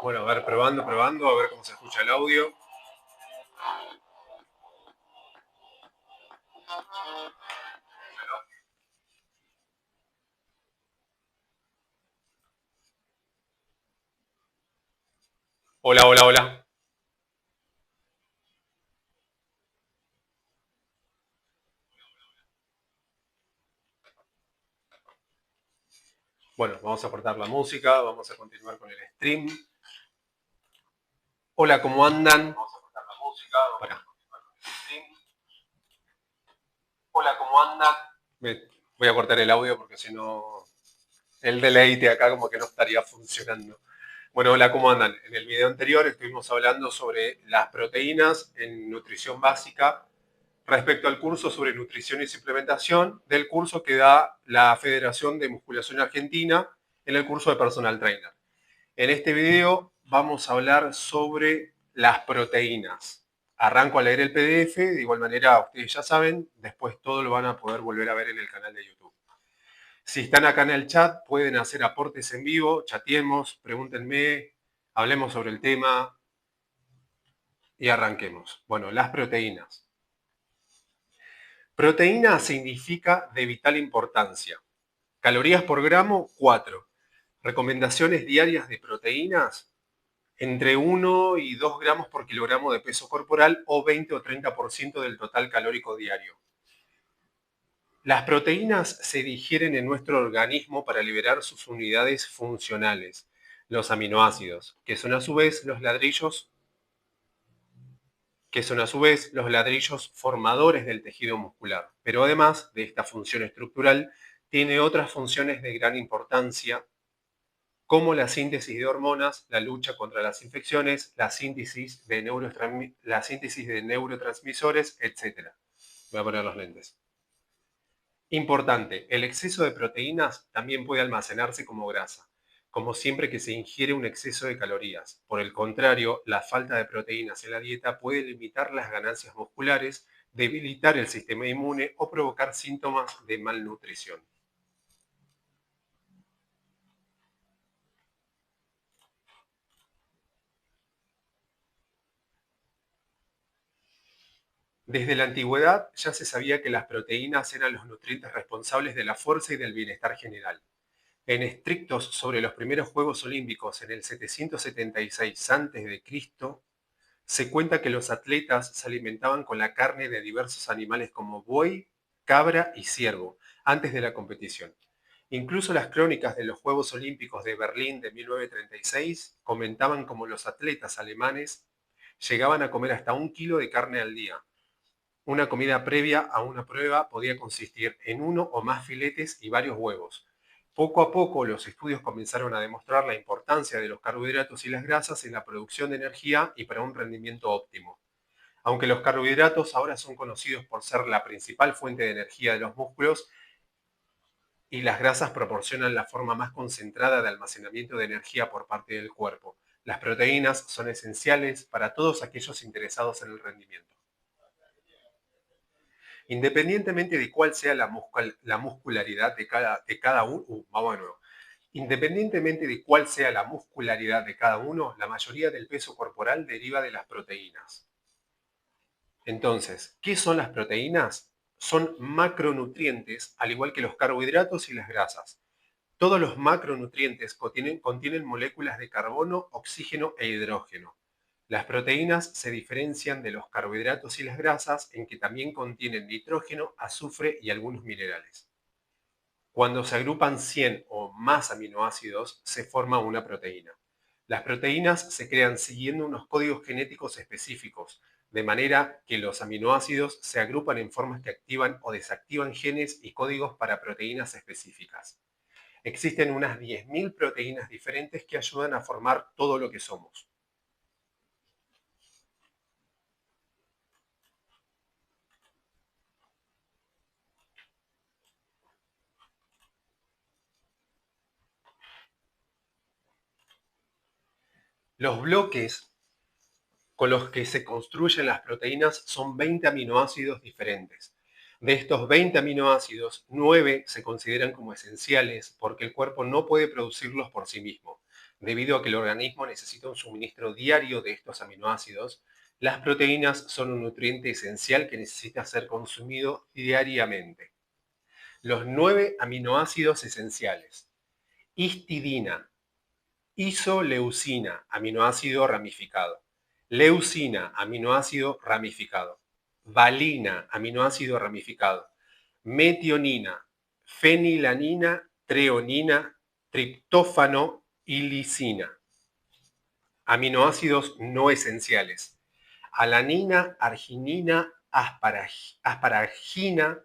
Bueno, a ver, probando, a ver cómo se escucha el audio. Hola, hola, hola. Bueno, vamos a cortar la música, vamos a continuar con el stream. Hola, ¿cómo andan? Vamos a cortar la música, vamos a continuar con el stream. Hola, ¿cómo andan? Voy a cortar el audio porque si no el deleite acá como que no estaría funcionando. Bueno, hola, ¿cómo andan? En el video anterior estuvimos hablando sobre las proteínas en nutrición básica respecto al curso sobre nutrición y suplementación del curso que da la Federación de Musculación Argentina en el curso de Personal Trainer. En este video vamos a hablar sobre las proteínas. Arranco a leer el PDF, de igual manera ustedes ya saben, después todo lo van a poder volver a ver en el canal de YouTube. Si están acá en el chat, pueden hacer aportes en vivo, chateemos, pregúntenme, hablemos sobre el tema y arranquemos. Bueno, las proteínas. Proteína significa de vital importancia. Calorías por gramo, 4. Recomendaciones diarias de proteínas, entre 1 y 2 gramos por kilogramo de peso corporal o 20 o 30% del total calórico diario. Las proteínas se digieren en nuestro organismo para liberar sus unidades funcionales, los aminoácidos, que son a su vez los ladrillos formadores del tejido muscular. Pero además de esta función estructural, tiene otras funciones de gran importancia, como la síntesis de hormonas, la lucha contra las infecciones, la síntesis de neurotransmisores, etc. Voy a poner los lentes. Importante, el exceso de proteínas también puede almacenarse como grasa, como siempre que se ingiere un exceso de calorías. Por el contrario, la falta de proteínas en la dieta puede limitar las ganancias musculares, debilitar el sistema inmune o provocar síntomas de malnutrición. Desde la antigüedad ya se sabía que las proteínas eran los nutrientes responsables de la fuerza y del bienestar general. En estrictos sobre los primeros Juegos Olímpicos en el 776 a.C., se cuenta que los atletas se alimentaban con la carne de diversos animales como buey, cabra y ciervo antes de la competición. Incluso las crónicas de los Juegos Olímpicos de Berlín de 1936 comentaban cómo los atletas alemanes llegaban a comer hasta 1 kilo de carne al día. Una comida previa a una prueba podía consistir en uno o más filetes y varios huevos. Poco a poco los estudios comenzaron a demostrar la importancia de los carbohidratos y las grasas en la producción de energía y para un rendimiento óptimo. Aunque los carbohidratos ahora son conocidos por ser la principal fuente de energía de los músculos y las grasas proporcionan la forma más concentrada de almacenamiento de energía por parte del cuerpo, las proteínas son esenciales para todos aquellos interesados en el rendimiento. Independientemente de cuál sea la muscularidad de cada uno, vamos de nuevo. Independientemente de cuál sea la muscularidad de cada uno, la mayoría del peso corporal deriva de las proteínas. Entonces, ¿qué son las proteínas? Son macronutrientes, al igual que los carbohidratos y las grasas. Todos los macronutrientes contienen moléculas de carbono, oxígeno e hidrógeno. Las proteínas se diferencian de los carbohidratos y las grasas en que también contienen nitrógeno, azufre y algunos minerales. Cuando se agrupan 100 o más aminoácidos, se forma una proteína. Las proteínas se crean siguiendo unos códigos genéticos específicos, de manera que los aminoácidos se agrupan en formas que activan o desactivan genes y códigos para proteínas específicas. Existen unas 10.000 proteínas diferentes que ayudan a formar todo lo que somos. Los bloques con los que se construyen las proteínas son 20 aminoácidos diferentes. De estos 20 aminoácidos, 9 se consideran como esenciales porque el cuerpo no puede producirlos por sí mismo. Debido a que el organismo necesita un suministro diario de estos aminoácidos, las proteínas son un nutriente esencial que necesita ser consumido diariamente. Los 9 aminoácidos esenciales: histidina, isoleucina, aminoácido ramificado; leucina, aminoácido ramificado; valina, aminoácido ramificado; metionina, fenilanina, treonina, triptófano y lisina. Aminoácidos no esenciales: alanina, arginina, asparagina,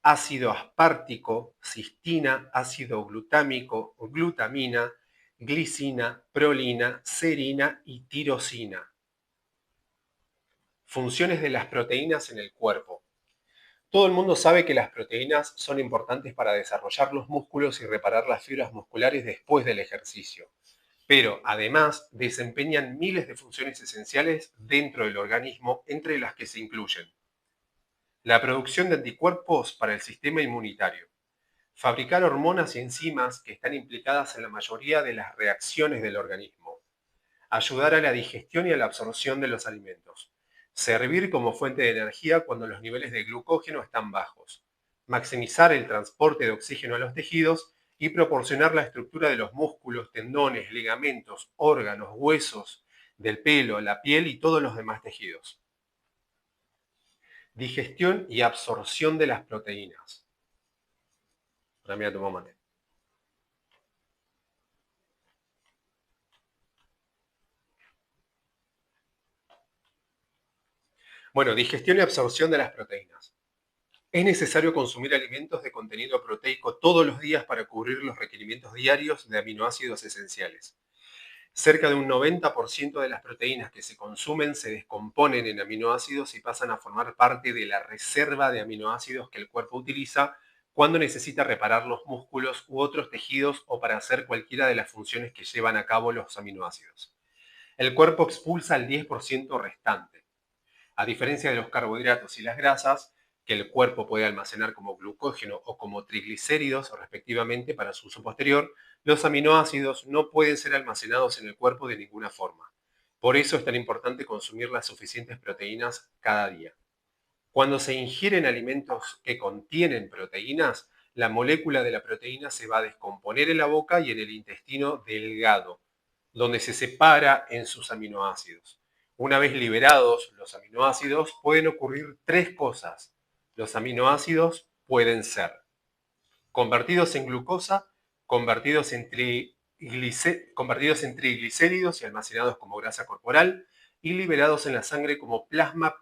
ácido aspartico, cistina, ácido glutámico, glutamina, glicina, prolina, serina y tirosina. Funciones de las proteínas en el cuerpo. Todo el mundo sabe que las proteínas son importantes para desarrollar los músculos y reparar las fibras musculares después del ejercicio, pero además desempeñan miles de funciones esenciales dentro del organismo, entre las que se incluyen la producción de anticuerpos para el sistema inmunitario, fabricar hormonas y enzimas que están implicadas en la mayoría de las reacciones del organismo, ayudar a la digestión y a la absorción de los alimentos, servir como fuente de energía cuando los niveles de glucógeno están bajos, maximizar el transporte de oxígeno a los tejidos y proporcionar la estructura de los músculos, tendones, ligamentos, órganos, huesos, del pelo, la piel y todos los demás tejidos. Digestión y absorción de las proteínas. Ahora mira, toma mate. Bueno, digestión y absorción de las proteínas. Es necesario consumir alimentos de contenido proteico todos los días para cubrir los requerimientos diarios de aminoácidos esenciales. Cerca de un 90% de las proteínas que se consumen se descomponen en aminoácidos y pasan a formar parte de la reserva de aminoácidos que el cuerpo utiliza cuando necesita reparar los músculos u otros tejidos o para hacer cualquiera de las funciones que llevan a cabo los aminoácidos. El cuerpo expulsa el 10% restante. A diferencia de los carbohidratos y las grasas, que el cuerpo puede almacenar como glucógeno o como triglicéridos respectivamente para su uso posterior, los aminoácidos no pueden ser almacenados en el cuerpo de ninguna forma. Por eso es tan importante consumir las suficientes proteínas cada día. Cuando se ingieren alimentos que contienen proteínas, la molécula de la proteína se va a descomponer en la boca y en el intestino delgado, donde se separa en sus aminoácidos. Una vez liberados los aminoácidos, pueden ocurrir tres cosas. Los aminoácidos pueden ser convertidos en glucosa, convertidos en triglicéridos y almacenados como grasa corporal, y liberados en la sangre como plasma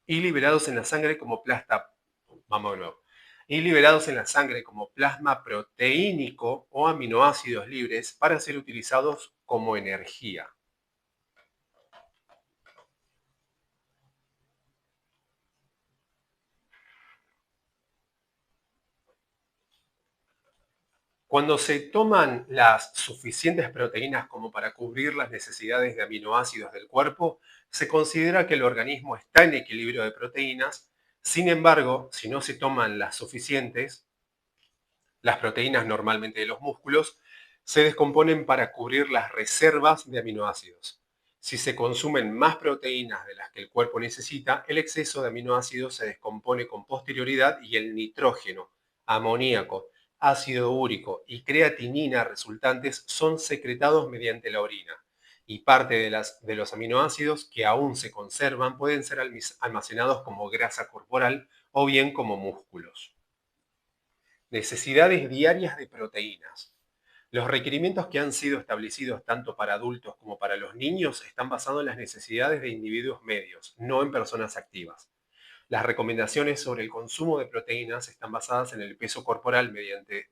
y liberados en la sangre como plasma proteínico o aminoácidos libres para ser utilizados como energía. Cuando se toman las suficientes proteínas como para cubrir las necesidades de aminoácidos del cuerpo, se considera que el organismo está en equilibrio de proteínas. Sin embargo, si no se toman las suficientes, las proteínas normalmente de los músculos, se descomponen para cubrir las reservas de aminoácidos. Si se consumen más proteínas de las que el cuerpo necesita, el exceso de aminoácidos se descompone con posterioridad y el nitrógeno, amoníaco, ácido úrico y creatinina resultantes son secretados mediante la orina, y parte de los aminoácidos que aún se conservan pueden ser almacenados como grasa corporal o bien como músculos. Necesidades diarias de proteínas. Los requerimientos que han sido establecidos tanto para adultos como para los niños están basados en las necesidades de individuos medios, no en personas activas. Las recomendaciones sobre el consumo de proteínas están basadas en el peso corporal mediante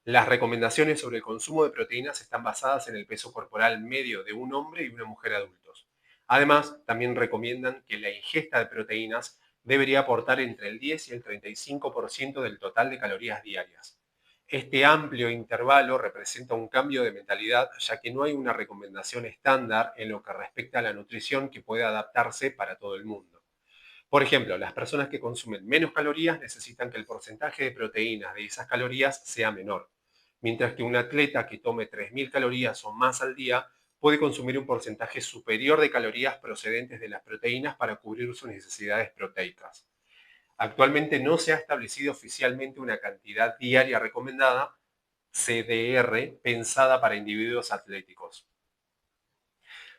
Las recomendaciones sobre el consumo de proteínas están basadas en el peso corporal medio de un hombre y una mujer adultos. Además, también recomiendan que la ingesta de proteínas debería aportar entre el 10 y el 35% del total de calorías diarias. Este amplio intervalo representa un cambio de mentalidad, ya que no hay una recomendación estándar en lo que respecta a la nutrición que pueda adaptarse para todo el mundo. Por ejemplo, las personas que consumen menos calorías necesitan que el porcentaje de proteínas de esas calorías sea menor, mientras que un atleta que tome 3.000 calorías o más al día puede consumir un porcentaje superior de calorías procedentes de las proteínas para cubrir sus necesidades proteicas. Actualmente no se ha establecido oficialmente una cantidad diaria recomendada, CDR, pensada para individuos atléticos.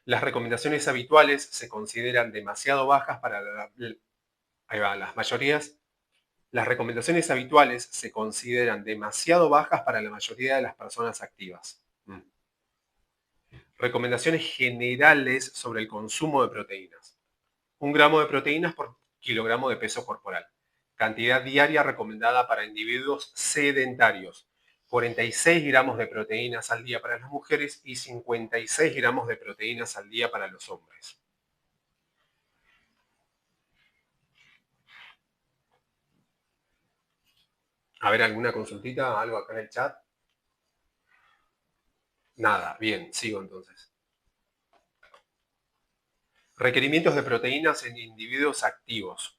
Las recomendaciones habituales se consideran demasiado bajas para las mayorías. Las recomendaciones habituales se consideran demasiado bajas para la mayoría de las personas activas. Recomendaciones generales sobre el consumo de proteínas. 1 gramo de proteínas por kilogramo de peso corporal. Cantidad diaria recomendada para individuos sedentarios. 46 gramos de proteínas al día para las mujeres y 56 gramos de proteínas al día para los hombres. A ver, ¿alguna consultita? ¿Algo acá en el chat? Nada, bien, sigo entonces. Requerimientos de proteínas en individuos activos.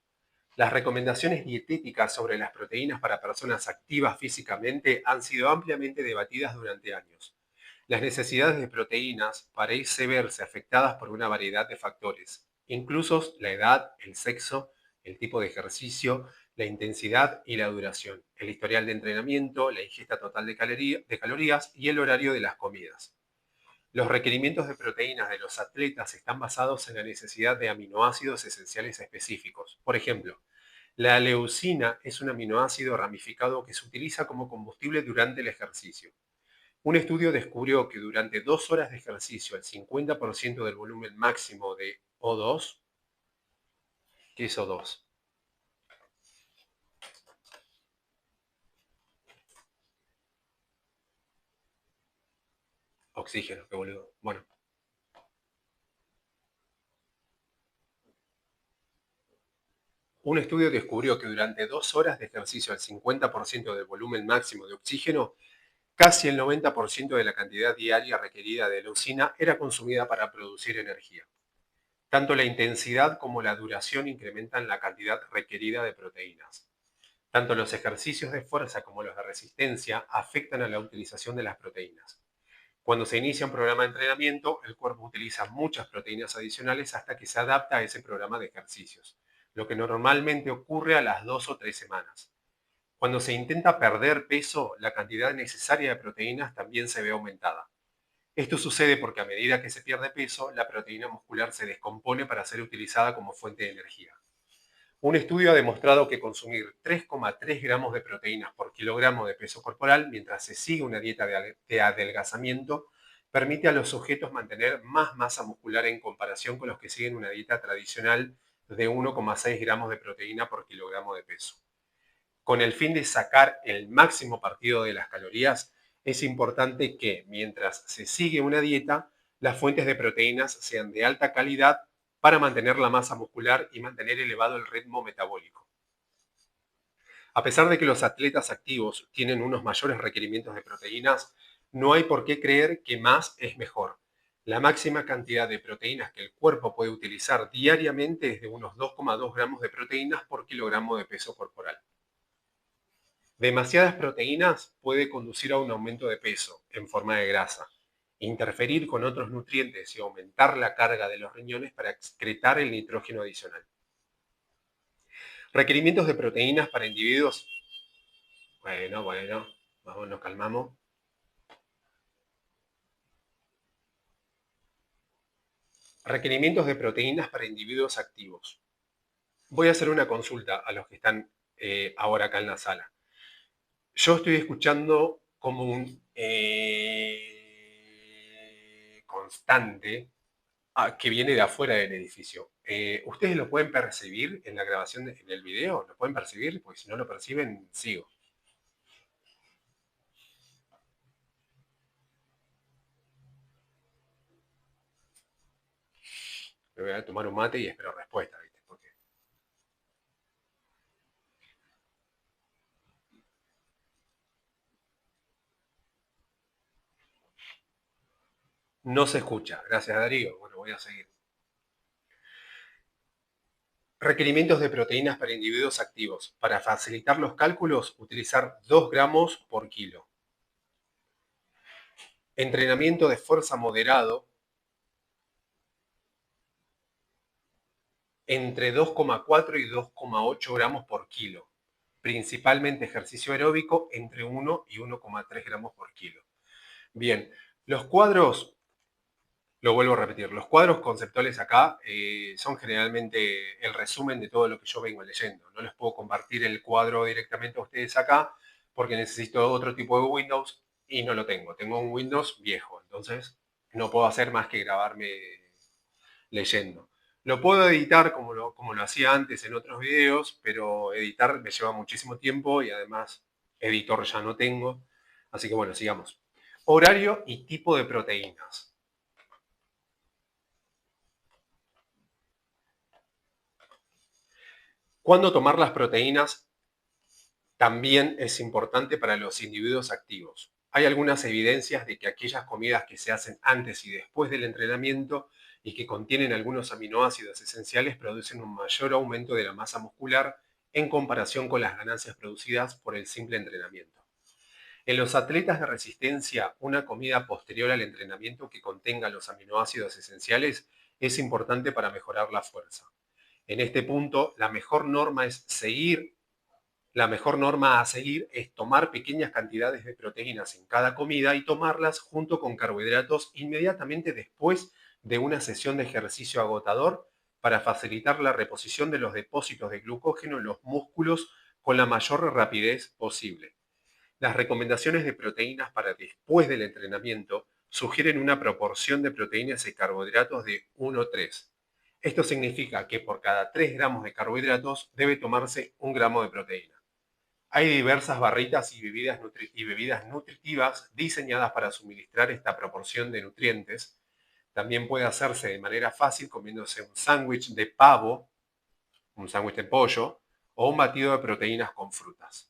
Las recomendaciones dietéticas sobre las proteínas para personas activas físicamente han sido ampliamente debatidas durante años. Las necesidades de proteínas parecen verse afectadas por una variedad de factores, incluso la edad, el sexo, el tipo de ejercicio, la intensidad y la duración, el historial de entrenamiento, la ingesta total de calorías y el horario de las comidas. Los requerimientos de proteínas de los atletas están basados en la necesidad de aminoácidos esenciales específicos. Por ejemplo, la leucina es un aminoácido ramificado que se utiliza como combustible durante el ejercicio. Un estudio descubrió que durante 2 horas de ejercicio el 50% del volumen máximo de O2, ¿qué es O2? Oxígeno, qué boludo. Bueno, un estudio descubrió que durante 2 horas de ejercicio el 50% del volumen máximo de oxígeno, casi el 90% de la cantidad diaria requerida de leucina era consumida para producir energía. Tanto la intensidad como la duración incrementan la cantidad requerida de proteínas. Tanto los ejercicios de fuerza como los de resistencia afectan a la utilización de las proteínas. Cuando se inicia un programa de entrenamiento, el cuerpo utiliza muchas proteínas adicionales hasta que se adapta a ese programa de ejercicios, lo que normalmente ocurre a las 2 o 3 semanas. Cuando se intenta perder peso, la cantidad necesaria de proteínas también se ve aumentada. Esto sucede porque a medida que se pierde peso, la proteína muscular se descompone para ser utilizada como fuente de energía. Un estudio ha demostrado que consumir 3,3 gramos de proteínas por kilogramo de peso corporal mientras se sigue una dieta de adelgazamiento permite a los sujetos mantener más masa muscular en comparación con los que siguen una dieta tradicional de 1,6 gramos de proteína por kilogramo de peso. Con el fin de sacar el máximo partido de las calorías, es importante que, mientras se sigue una dieta, las fuentes de proteínas sean de alta calidad para mantener la masa muscular y mantener elevado el ritmo metabólico. A pesar de que los atletas activos tienen unos mayores requerimientos de proteínas, no hay por qué creer que más es mejor. La máxima cantidad de proteínas que el cuerpo puede utilizar diariamente es de unos 2,2 gramos de proteínas por kilogramo de peso corporal. Demasiadas proteínas puede conducir a un aumento de peso en forma de grasa, interferir con otros nutrientes y aumentar la carga de los riñones para excretar el nitrógeno adicional. Requerimientos de proteínas para individuos. Bueno, vamos, nos calmamos. Requerimientos de proteínas para individuos activos. Voy a hacer una consulta a los que están ahora acá en la sala. Yo estoy escuchando como un constante que viene de afuera del edificio. ¿Ustedes lo pueden percibir en la grabación, en el video? ¿Lo pueden percibir? Porque si no lo perciben, sigo. Me voy a tomar un mate y espero respuesta, ¿viste? Porque No se escucha. Gracias, Darío. Bueno, voy a seguir. Requerimientos de proteínas para individuos activos. Para facilitar los cálculos, utilizar 2 gramos por kilo. Entrenamiento de fuerza moderado, entre 2,4 y 2,8 gramos por kilo. Principalmente ejercicio aeróbico, entre 1 y 1,3 gramos por kilo. Bien, los cuadros, lo vuelvo a repetir, los cuadros conceptuales acá son generalmente el resumen de todo lo que yo vengo leyendo. No les puedo compartir el cuadro directamente a ustedes acá porque necesito otro tipo de Windows y no lo tengo. Tengo un Windows viejo, entonces no puedo hacer más que grabarme leyendo. Lo puedo editar como lo hacía antes en otros videos, pero editar me lleva muchísimo tiempo y además editor ya no tengo. Así que bueno, sigamos. Horario y tipo de proteínas. ¿Cuándo tomar las proteínas? También es importante para los individuos activos. Hay algunas evidencias de que aquellas comidas que se hacen antes y después del entrenamiento y que contienen algunos aminoácidos esenciales producen un mayor aumento de la masa muscular en comparación con las ganancias producidas por el simple entrenamiento. En los atletas de resistencia, una comida posterior al entrenamiento que contenga los aminoácidos esenciales es importante para mejorar la fuerza. En este punto, la mejor norma a seguir es tomar pequeñas cantidades de proteínas en cada comida y tomarlas junto con carbohidratos inmediatamente después de una sesión de ejercicio agotador para facilitar la reposición de los depósitos de glucógeno en los músculos con la mayor rapidez posible. Las recomendaciones de proteínas para después del entrenamiento sugieren una proporción de proteínas y carbohidratos de 1:3. Esto significa que por cada 3 gramos de carbohidratos debe tomarse 1 gramo de proteína. Hay diversas barritas y bebidas nutritivas diseñadas para suministrar esta proporción de nutrientes. También puede hacerse de manera fácil comiéndose un sándwich de pavo, un sándwich de pollo o un batido de proteínas con frutas.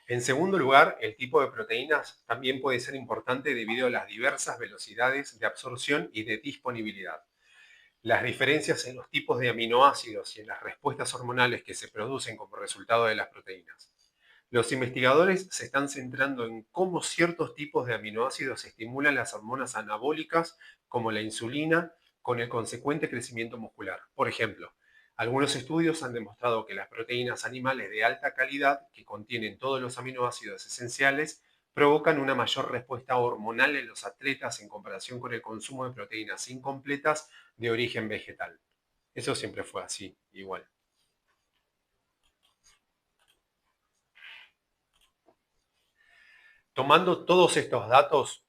En segundo lugar, el tipo de proteínas también puede ser importante debido a las diversas velocidades de absorción y de disponibilidad. Las diferencias en los tipos de aminoácidos y en las respuestas hormonales que se producen como resultado de las proteínas. Los investigadores se están centrando en cómo ciertos tipos de aminoácidos estimulan las hormonas anabólicas como la insulina con el consecuente crecimiento muscular. Por ejemplo, algunos estudios han demostrado que las proteínas animales de alta calidad que contienen todos los aminoácidos esenciales provocan una mayor respuesta hormonal en los atletas en comparación con el consumo de proteínas incompletas de origen vegetal. Eso siempre fue así, igual. Tomando todos estos datos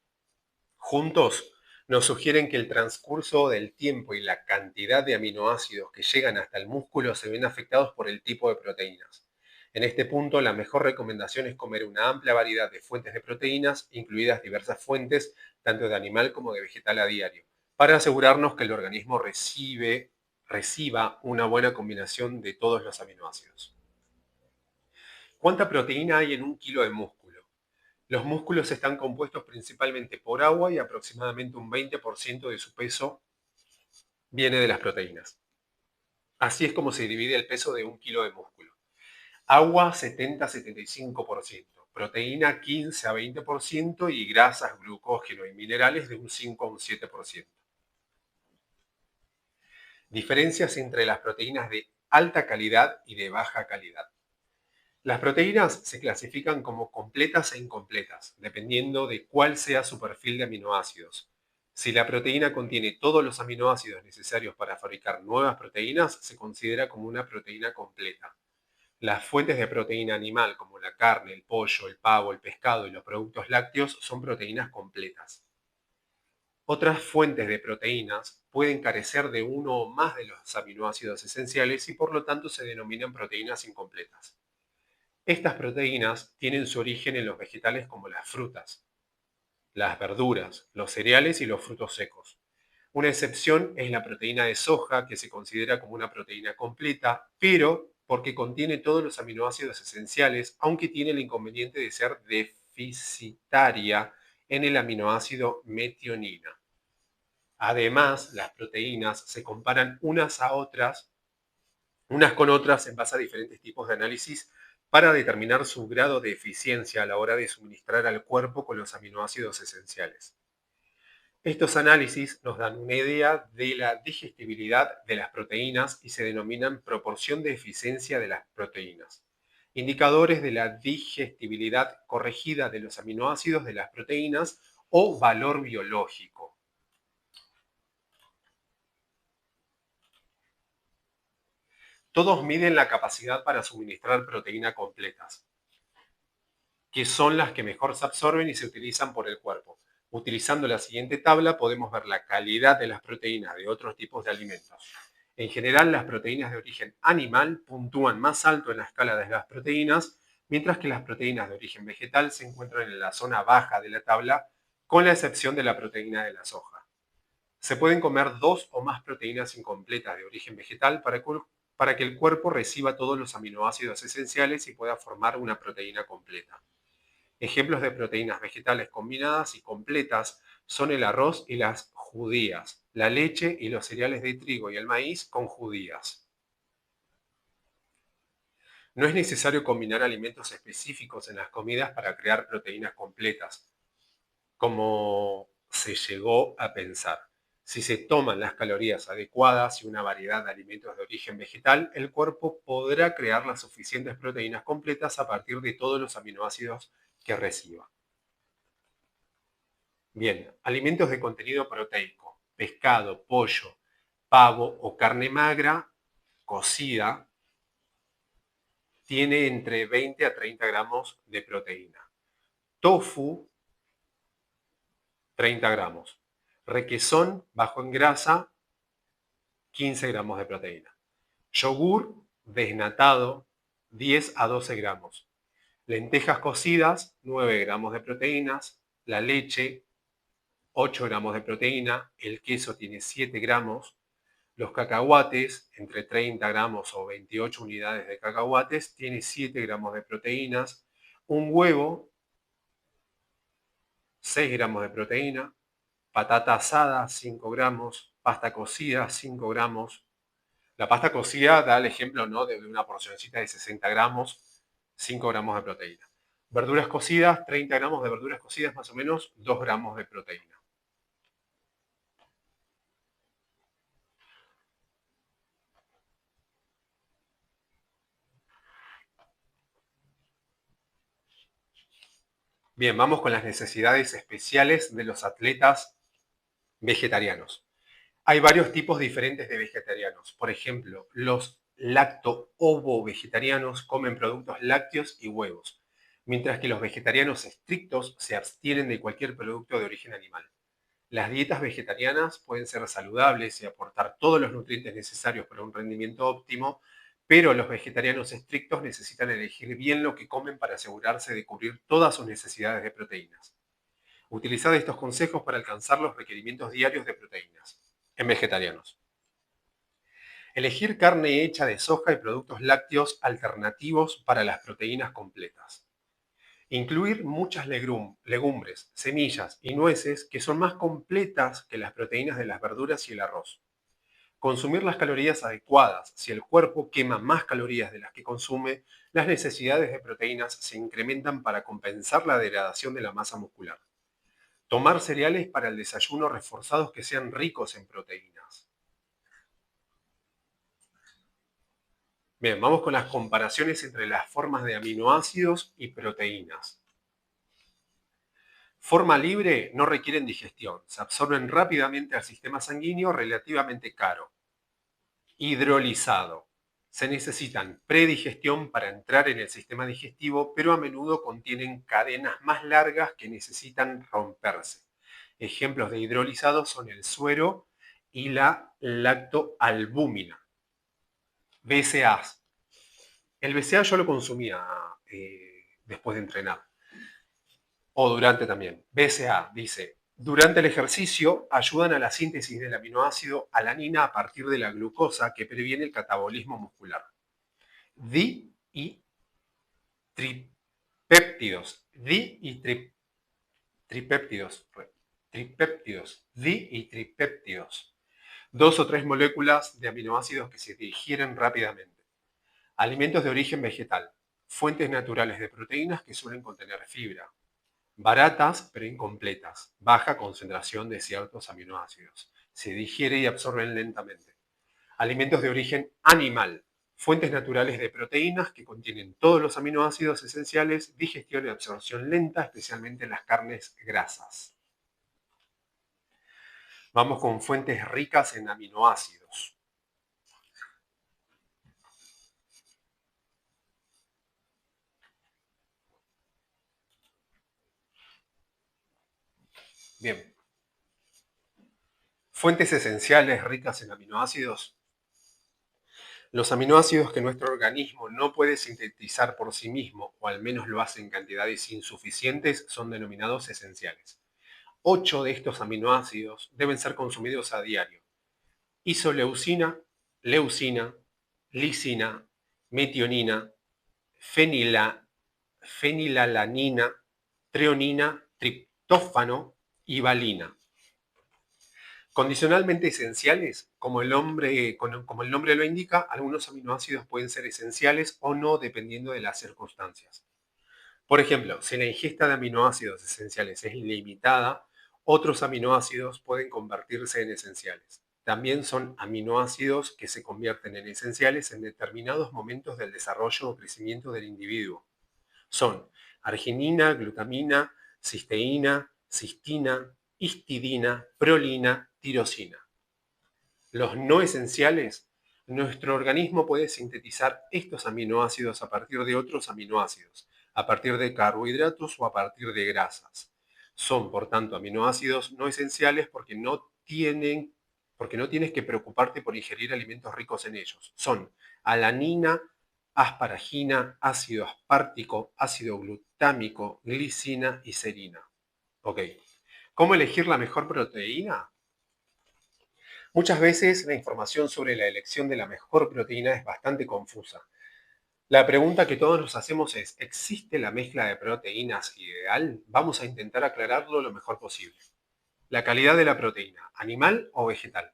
juntos, nos sugieren que el transcurso del tiempo y la cantidad de aminoácidos que llegan hasta el músculo se ven afectados por el tipo de proteínas. En este punto, la mejor recomendación es comer una amplia variedad de fuentes de proteínas, incluidas diversas fuentes, tanto de animal como de vegetal a diario, para asegurarnos que el organismo reciba una buena combinación de todos los aminoácidos. ¿Cuánta proteína hay en 1 kilo de músculo? Los músculos están compuestos principalmente por agua y aproximadamente un 20% de su peso viene de las proteínas. Así es como se divide el peso de 1 kilo de músculo. Agua 70-75%, proteína 15-20% y grasas, glucógeno y minerales de un 5 a un 7%. Diferencias entre las proteínas de alta calidad y de baja calidad. Las proteínas se clasifican como completas e incompletas, dependiendo de cuál sea su perfil de aminoácidos. Si la proteína contiene todos los aminoácidos necesarios para fabricar nuevas proteínas, se considera como una proteína completa. Las fuentes de proteína animal, como la carne, el pollo, el pavo, el pescado y los productos lácteos, son proteínas completas. Otras fuentes de proteínas pueden carecer de uno o más de los aminoácidos esenciales y por lo tanto se denominan proteínas incompletas. Estas proteínas tienen su origen en los vegetales como las frutas, las verduras, los cereales y los frutos secos. Una excepción es la proteína de soja, que se considera como una proteína completa, pero porque contiene todos los aminoácidos esenciales, aunque tiene el inconveniente de ser deficitaria en el aminoácido metionina. Además, las proteínas se comparan unas con otras en base a diferentes tipos de análisis para determinar su grado de eficiencia a la hora de suministrar al cuerpo con los aminoácidos esenciales. Estos análisis nos dan una idea de la digestibilidad de las proteínas y se denominan proporción de eficiencia de las proteínas, indicadores de la digestibilidad corregida de los aminoácidos de las proteínas o valor biológico. Todos miden la capacidad para suministrar proteínas completas, que son las que mejor se absorben y se utilizan por el cuerpo. Utilizando la siguiente tabla podemos ver la calidad de las proteínas de otros tipos de alimentos. En general, las proteínas de origen animal puntúan más alto en la escala de las proteínas, mientras que las proteínas de origen vegetal se encuentran en la zona baja de la tabla, con la excepción de la proteína de la soja. Se pueden comer 2 o más proteínas incompletas de origen vegetal para que el cuerpo reciba todos los aminoácidos esenciales y pueda formar una proteína completa. Ejemplos de proteínas vegetales combinadas y completas son el arroz y las judías, la leche y los cereales de trigo y el maíz con judías. No es necesario combinar alimentos específicos en las comidas para crear proteínas completas, como se llegó a pensar. Si se toman las calorías adecuadas y una variedad de alimentos de origen vegetal, el cuerpo podrá crear las suficientes proteínas completas a partir de todos los aminoácidos que reciba. Bien, alimentos de contenido proteico: pescado, pollo, pavo o carne magra cocida tiene entre 20 a 30 gramos de proteína. Tofu, 30 gramos. Requesón bajo en grasa, 15 gramos de proteína. Yogur desnatado, 10 a 12 gramos. Lentejas cocidas, 9 gramos de proteínas. La leche, 8 gramos de proteína. El queso tiene 7 gramos. Los cacahuates, entre 30 gramos o 28 unidades de cacahuates, tiene 7 gramos de proteínas. Un huevo, 6 gramos de proteína. Patata asada, 5 gramos. Pasta cocida, 5 gramos. La pasta cocida da el ejemplo, ¿no?, de una porcioncita de 60 gramos, 5 gramos de proteína. Verduras cocidas, 30 gramos de verduras cocidas, más o menos 2 gramos de proteína. Bien, vamos con las necesidades especiales de los atletas vegetarianos. Hay varios tipos diferentes de vegetarianos. Por ejemplo, los lacto-ovo-vegetarianos comen productos lácteos y huevos, mientras que los vegetarianos estrictos se abstienen de cualquier producto de origen animal. Las dietas vegetarianas pueden ser saludables y aportar todos los nutrientes necesarios para un rendimiento óptimo, pero los vegetarianos estrictos necesitan elegir bien lo que comen para asegurarse de cubrir todas sus necesidades de proteínas. Utilizad estos consejos para alcanzar los requerimientos diarios de proteínas en vegetarianos. Elegir carne hecha de soja y productos lácteos alternativos para las proteínas completas. Incluir muchas legumbres, semillas y nueces que son más completas que las proteínas de las verduras y el arroz. Consumir las calorías adecuadas. Si el cuerpo quema más calorías de las que consume, las necesidades de proteínas se incrementan para compensar la degradación de la masa muscular. Tomar cereales para el desayuno reforzados que sean ricos en proteínas. Bien, vamos con las comparaciones entre las formas de aminoácidos y proteínas. Forma libre no requieren digestión, se absorben rápidamente al sistema sanguíneo, relativamente caro. Hidrolizado. Se necesitan predigestión para entrar en el sistema digestivo, pero a menudo contienen cadenas más largas que necesitan romperse. Ejemplos de hidrolizados son el suero y la lactoalbúmina. BCA. El BCA yo lo consumía después de entrenar. O durante también. BCA dice: durante el ejercicio ayudan a la síntesis del aminoácido alanina a partir de la glucosa que previene el catabolismo muscular. Di y Péptidos, di y tripéptidos, tripéptidos, di y tripéptidos. Dos o tres moléculas de aminoácidos que se digieren rápidamente. Alimentos de origen vegetal. Fuentes naturales de proteínas que suelen contener fibra. Baratas pero incompletas. Baja concentración de ciertos aminoácidos. Se digiere y absorben lentamente. Alimentos de origen animal. Fuentes naturales de proteínas que contienen todos los aminoácidos esenciales, digestión y absorción lenta, especialmente en las carnes grasas. Vamos con fuentes ricas en aminoácidos. Bien. Fuentes esenciales ricas en aminoácidos. Los aminoácidos que nuestro organismo no puede sintetizar por sí mismo, o al menos lo hace en cantidades insuficientes, son denominados esenciales. 8 de estos aminoácidos deben ser consumidos a diario. Isoleucina, leucina, lisina, metionina, fenilalanina, treonina, triptófano y valina. Condicionalmente esenciales, como el nombre lo indica, algunos aminoácidos pueden ser esenciales o no dependiendo de las circunstancias. Por ejemplo, si la ingesta de aminoácidos esenciales es ilimitada, otros aminoácidos pueden convertirse en esenciales. También son aminoácidos que se convierten en esenciales en determinados momentos del desarrollo o crecimiento del individuo. Son arginina, glutamina, cisteína, cistina, histidina, prolina, tirosina. Los no esenciales, nuestro organismo puede sintetizar estos aminoácidos a partir de otros aminoácidos, a partir de carbohidratos o a partir de grasas. Son, por tanto, aminoácidos no esenciales porque no tienes que preocuparte por ingerir alimentos ricos en ellos. Son alanina, asparagina, ácido aspartico, ácido glutámico, glicina y serina. Ok. ¿Cómo elegir la mejor proteína? Muchas veces la información sobre la elección de la mejor proteína es bastante confusa. La pregunta que todos nos hacemos es, ¿existe la mezcla de proteínas ideal? Vamos a intentar aclararlo lo mejor posible. La calidad de la proteína, animal o vegetal.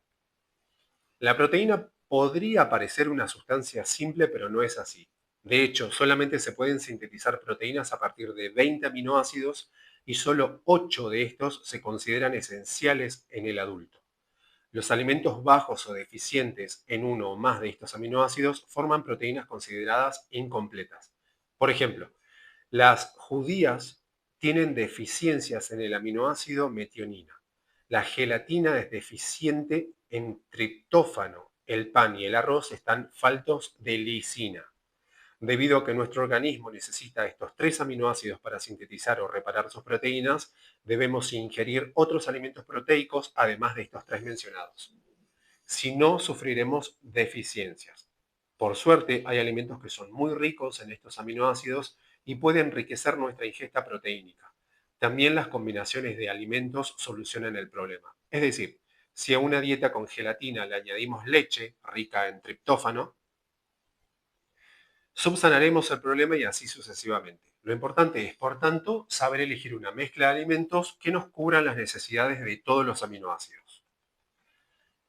La proteína podría parecer una sustancia simple, pero no es así. De hecho, solamente se pueden sintetizar proteínas a partir de 20 aminoácidos y solo 8 de estos se consideran esenciales en el adulto. Los alimentos bajos o deficientes en uno o más de estos aminoácidos forman proteínas consideradas incompletas. Por ejemplo, las judías tienen deficiencias en el aminoácido metionina. La gelatina es deficiente en triptófano. El pan y el arroz están faltos de lisina. Debido a que nuestro organismo necesita estos 3 aminoácidos para sintetizar o reparar sus proteínas, debemos ingerir otros alimentos proteicos además de estos 3 mencionados. Si no, sufriremos deficiencias. Por suerte, hay alimentos que son muy ricos en estos aminoácidos y pueden enriquecer nuestra ingesta proteínica. También las combinaciones de alimentos solucionan el problema. Es decir, si a una dieta con gelatina le añadimos leche rica en triptófano, subsanaremos el problema y así sucesivamente. Lo importante es, por tanto, saber elegir una mezcla de alimentos que nos cubran las necesidades de todos los aminoácidos.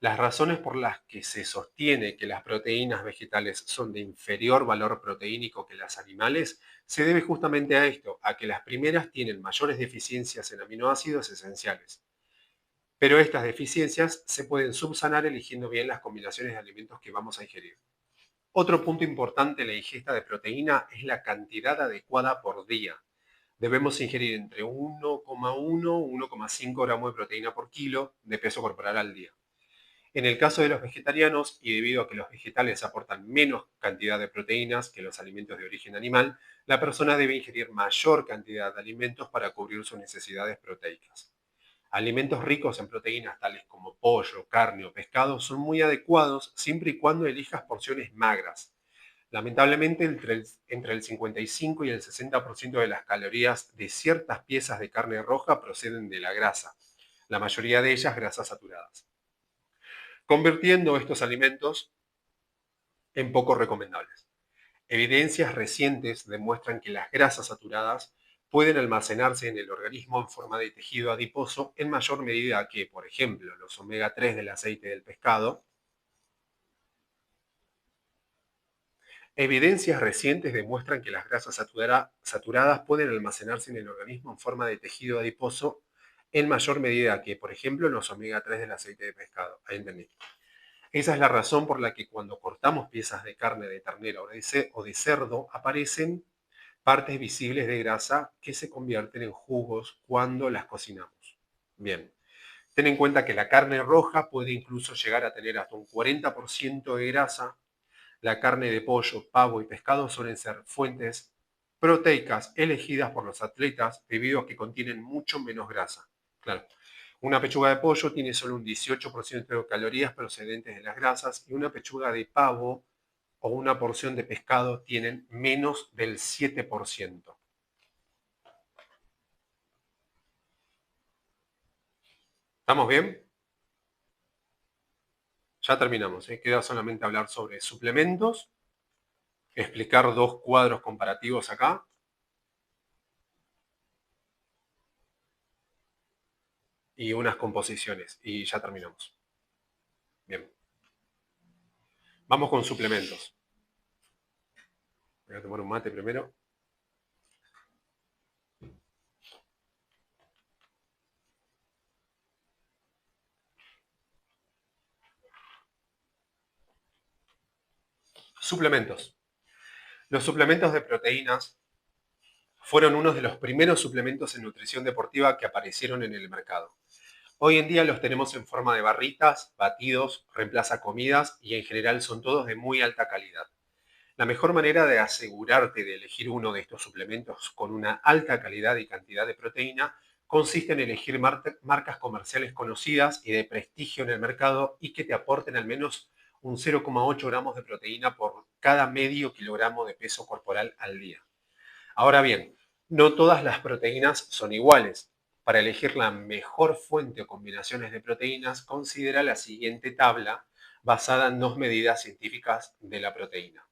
Las razones por las que se sostiene que las proteínas vegetales son de inferior valor proteínico que las animales se debe justamente a esto, a que las primeras tienen mayores deficiencias en aminoácidos esenciales. Pero estas deficiencias se pueden subsanar eligiendo bien las combinaciones de alimentos que vamos a ingerir. Otro punto importante en la ingesta de proteína es la cantidad adecuada por día. Debemos ingerir entre 1,1 y 1,5 gramos de proteína por kilo de peso corporal al día. En el caso de los vegetarianos, y debido a que los vegetales aportan menos cantidad de proteínas que los alimentos de origen animal, la persona debe ingerir mayor cantidad de alimentos para cubrir sus necesidades proteicas. Alimentos ricos en proteínas tales como pollo, carne o pescado son muy adecuados siempre y cuando elijas porciones magras. Lamentablemente, entre el 55 y el 60% de las calorías de ciertas piezas de carne roja proceden de la grasa, la mayoría de ellas grasas saturadas, convirtiendo estos alimentos en poco recomendables. Evidencias recientes demuestran que las grasas saturadas pueden almacenarse en el organismo en forma de tejido adiposo en mayor medida que, por ejemplo, los omega 3 del aceite del pescado. Evidencias recientes demuestran que las grasas saturadas pueden almacenarse en el organismo en forma de tejido adiposo en mayor medida que, por ejemplo, los omega 3 del aceite de pescado. Ahí entendí. Esa es la razón por la que cuando cortamos piezas de carne de ternera o de cerdo aparecen partes visibles de grasa que se convierten en jugos cuando las cocinamos. Bien, ten en cuenta que la carne roja puede incluso llegar a tener hasta un 40% de grasa. La carne de pollo, pavo y pescado suelen ser fuentes proteicas elegidas por los atletas debido a que contienen mucho menos grasa. Claro, una pechuga de pollo tiene solo un 18% de calorías procedentes de las grasas y una pechuga de pavo o una porción de pescado tienen menos del 7%. ¿Estamos bien? Ya terminamos, ¿eh? Queda solamente hablar sobre suplementos, explicar dos cuadros comparativos acá y unas composiciones y ya terminamos. Bien, vamos con suplementos. Voy a tomar un mate primero. Suplementos. Los suplementos de proteínas fueron uno de los primeros suplementos en nutrición deportiva que aparecieron en el mercado. Hoy en día los tenemos en forma de barritas, batidos, reemplaza comidas y en general son todos de muy alta calidad. La mejor manera de asegurarte de elegir uno de estos suplementos con una alta calidad y cantidad de proteína consiste en elegir marcas comerciales conocidas y de prestigio en el mercado y que te aporten al menos un 0,8 gramos de proteína por cada medio kilogramo de peso corporal al día. Ahora bien, no todas las proteínas son iguales. Para elegir la mejor fuente o combinaciones de proteínas, considera la siguiente tabla basada en dos medidas científicas de la proteína.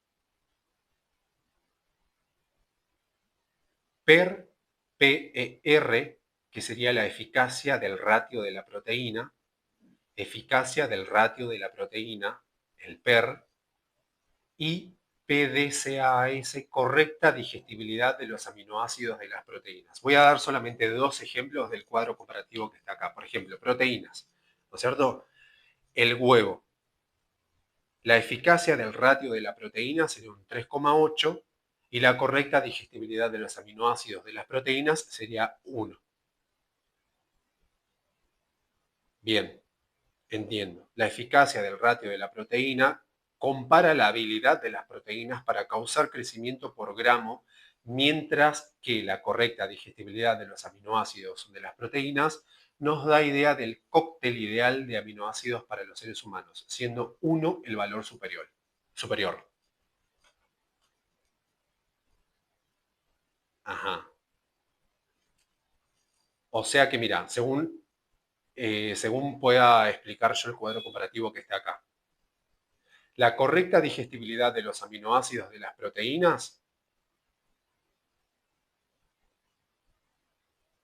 PER, que sería la eficacia del ratio de la proteína, eficacia del ratio de la proteína, el PER, y PDCAAS, correcta digestibilidad de los aminoácidos de las proteínas. Voy a dar solamente dos ejemplos del cuadro comparativo que está acá. Por ejemplo, proteínas, ¿no es cierto? El huevo. La eficacia del ratio de la proteína sería un 3,8 y la correcta digestibilidad de los aminoácidos de las proteínas sería 1. Bien, entiendo. La eficacia del ratio de la proteína compara la habilidad de las proteínas para causar crecimiento por gramo, mientras que la correcta digestibilidad de los aminoácidos de las proteínas nos da idea del cóctel ideal de aminoácidos para los seres humanos, siendo 1 el valor superior. Ajá. O sea que mira, según pueda explicar yo el cuadro comparativo que está acá. La correcta digestibilidad de los aminoácidos de las proteínas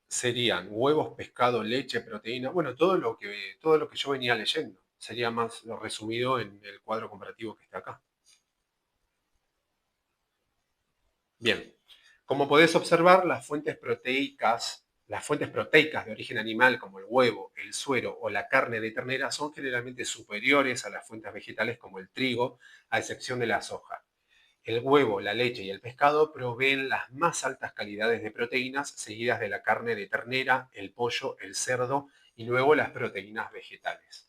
serían huevos, pescado, leche, proteína, bueno, todo lo que yo venía leyendo. Sería más lo resumido en el cuadro comparativo que está acá. Bien, como podés observar, las fuentes proteicas de origen animal como el huevo, el suero o la carne de ternera son generalmente superiores a las fuentes vegetales como el trigo, a excepción de la soja. El huevo, la leche y el pescado proveen las más altas calidades de proteínas, seguidas de la carne de ternera, el pollo, el cerdo y luego las proteínas vegetales.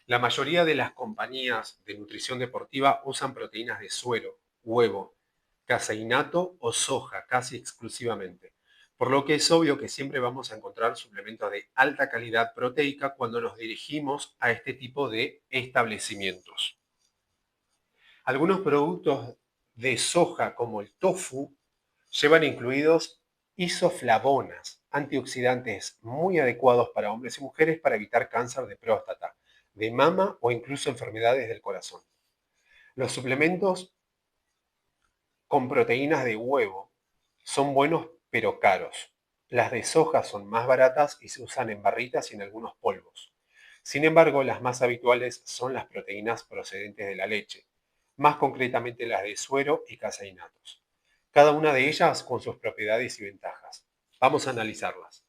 La mayoría de las compañías de nutrición deportiva usan proteínas de suero, huevo, caseinato o soja casi exclusivamente, por lo que es obvio que siempre vamos a encontrar suplementos de alta calidad proteica cuando nos dirigimos a este tipo de establecimientos. Algunos productos de soja, como el tofu, llevan incluidos isoflavonas, antioxidantes muy adecuados para hombres y mujeres para evitar cáncer de próstata, de mama o incluso enfermedades del corazón. Los suplementos con proteínas de huevo son buenos pero caros. Las de soja son más baratas y se usan en barritas y en algunos polvos. Sin embargo, las más habituales son las proteínas procedentes de la leche, más concretamente las de suero y caseinatos. Cada una de ellas con sus propiedades y ventajas. Vamos a analizarlas.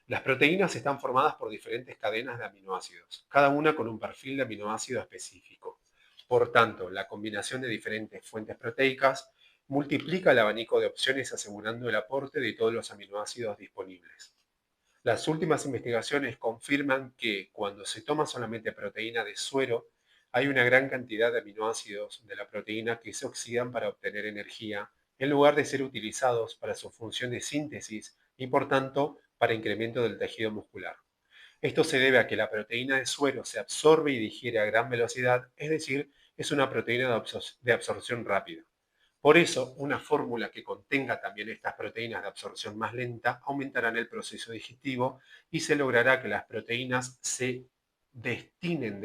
Las proteínas están formadas por diferentes cadenas de aminoácidos, cada una con un perfil de aminoácido específico. Por tanto, la combinación de diferentes fuentes proteicas multiplica el abanico de opciones asegurando el aporte de todos los aminoácidos disponibles. Las últimas investigaciones confirman que cuando se toma solamente proteína de suero, hay una gran cantidad de aminoácidos de la proteína que se oxidan para obtener energía, en lugar de ser utilizados para su función de síntesis y por tanto para incremento del tejido muscular. Esto se debe a que la proteína de suero se absorbe y digiere a gran velocidad, es decir, es una proteína de absorción rápida. Por eso, una fórmula que contenga también estas proteínas de absorción más lenta aumentarán el proceso digestivo y se logrará que las proteínas destinen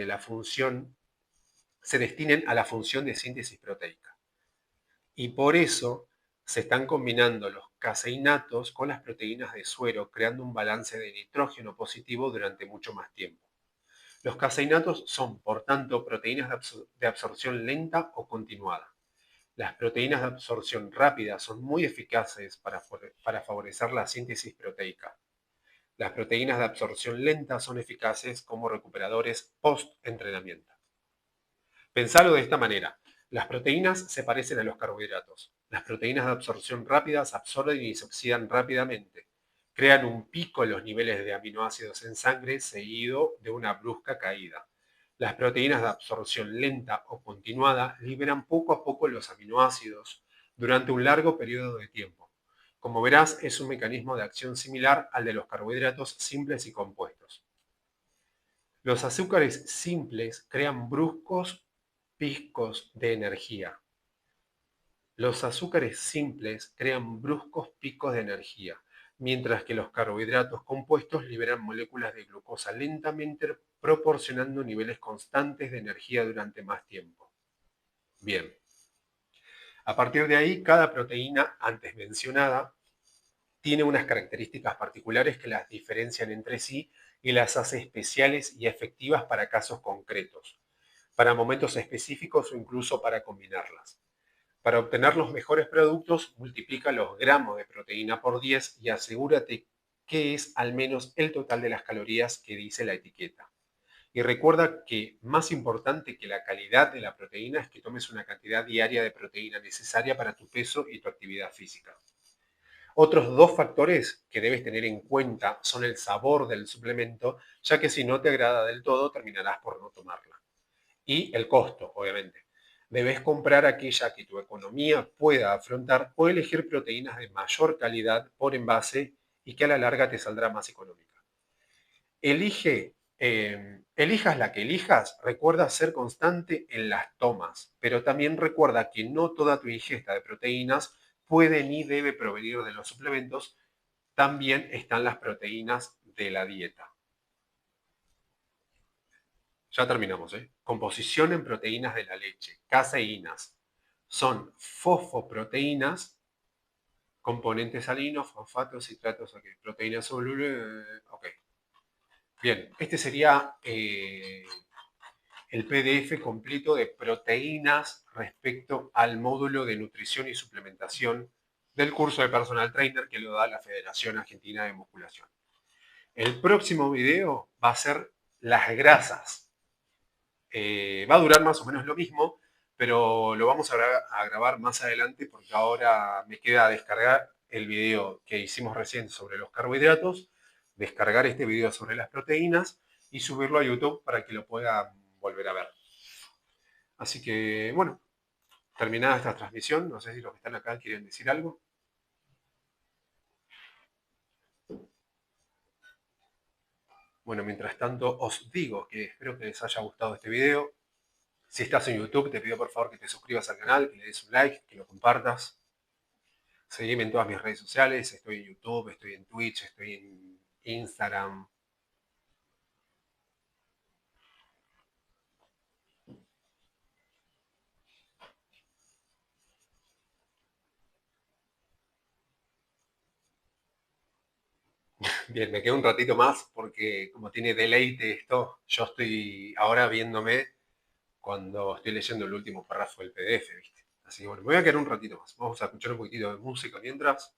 se destinen a la función de síntesis proteica. Y por eso se están combinando los caseinatos con las proteínas de suero, creando un balance de nitrógeno positivo durante mucho más tiempo. Los caseinatos son, por tanto, proteínas de absorción lenta o continuada. Las proteínas de absorción rápida son muy eficaces para favorecer la síntesis proteica. Las proteínas de absorción lenta son eficaces como recuperadores post-entrenamiento. Pensalo de esta manera. Las proteínas se parecen a los carbohidratos. Las proteínas de absorción rápida se absorben y se oxidan rápidamente. Crean un pico en los niveles de aminoácidos en sangre seguido de una brusca caída. Las proteínas de absorción lenta o continuada liberan poco a poco los aminoácidos durante un largo periodo de tiempo. Como verás, es un mecanismo de acción similar al de los carbohidratos simples y compuestos. Los azúcares simples crean bruscos picos de energía. Los azúcares simples crean bruscos picos de energía, mientras que los carbohidratos compuestos liberan moléculas de glucosa lentamente, proporcionando niveles constantes de energía durante más tiempo. Bien, a partir de ahí, cada proteína antes mencionada tiene unas características particulares que las diferencian entre sí y las hace especiales y efectivas para casos concretos, para momentos específicos o incluso para combinarlas. Para obtener los mejores productos, multiplica los gramos de proteína por 10 y asegúrate que es al menos el total de las calorías que dice la etiqueta. Y recuerda que más importante que la calidad de la proteína es que tomes una cantidad diaria de proteína necesaria para tu peso y tu actividad física. Otros dos factores que debes tener en cuenta son el sabor del suplemento, ya que si no te agrada del todo terminarás por no tomarla. Y el costo, obviamente. Debes comprar aquella que tu economía pueda afrontar o elegir proteínas de mayor calidad por envase y que a la larga te saldrá más económica. Elijas la que elijas, recuerda ser constante en las tomas, pero también recuerda que no toda tu ingesta de proteínas puede ni debe provenir de los suplementos, también están las proteínas de la dieta. Ya terminamos, ¿eh? Composición en proteínas de la leche, caseínas. Son fosfoproteínas, componentes salinos, fosfatos, citratos, ok. Proteínas solubles, ok. Bien, este sería el PDF completo de proteínas respecto al módulo de nutrición y suplementación del curso de personal trainer que lo da la Federación Argentina de Musculación. El próximo video va a ser las grasas. Va a durar más o menos lo mismo, pero lo vamos a grabar más adelante porque ahora me queda descargar el video que hicimos recién sobre los carbohidratos, descargar este video sobre las proteínas y subirlo a YouTube para que lo puedan volver a ver. Así que, bueno, terminada esta transmisión, no sé si los que están acá quieren decir algo. Bueno, mientras tanto os digo que espero que les haya gustado este video. Si estás en YouTube, te pido por favor que te suscribas al canal, que le des un like, que lo compartas. Seguime en todas mis redes sociales, estoy en YouTube, estoy en Twitch, estoy en Instagram. Bien, me quedo un ratito más porque como tiene deleite esto, yo estoy ahora viéndome cuando estoy leyendo el último párrafo del PDF, ¿viste? Así que bueno, me voy a quedar un ratito más. Vamos a escuchar un poquitito de música mientras.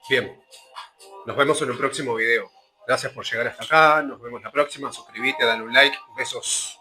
Bien, nos vemos en un próximo video. Gracias por llegar hasta acá, nos vemos la próxima, suscríbete, dale un like, besos.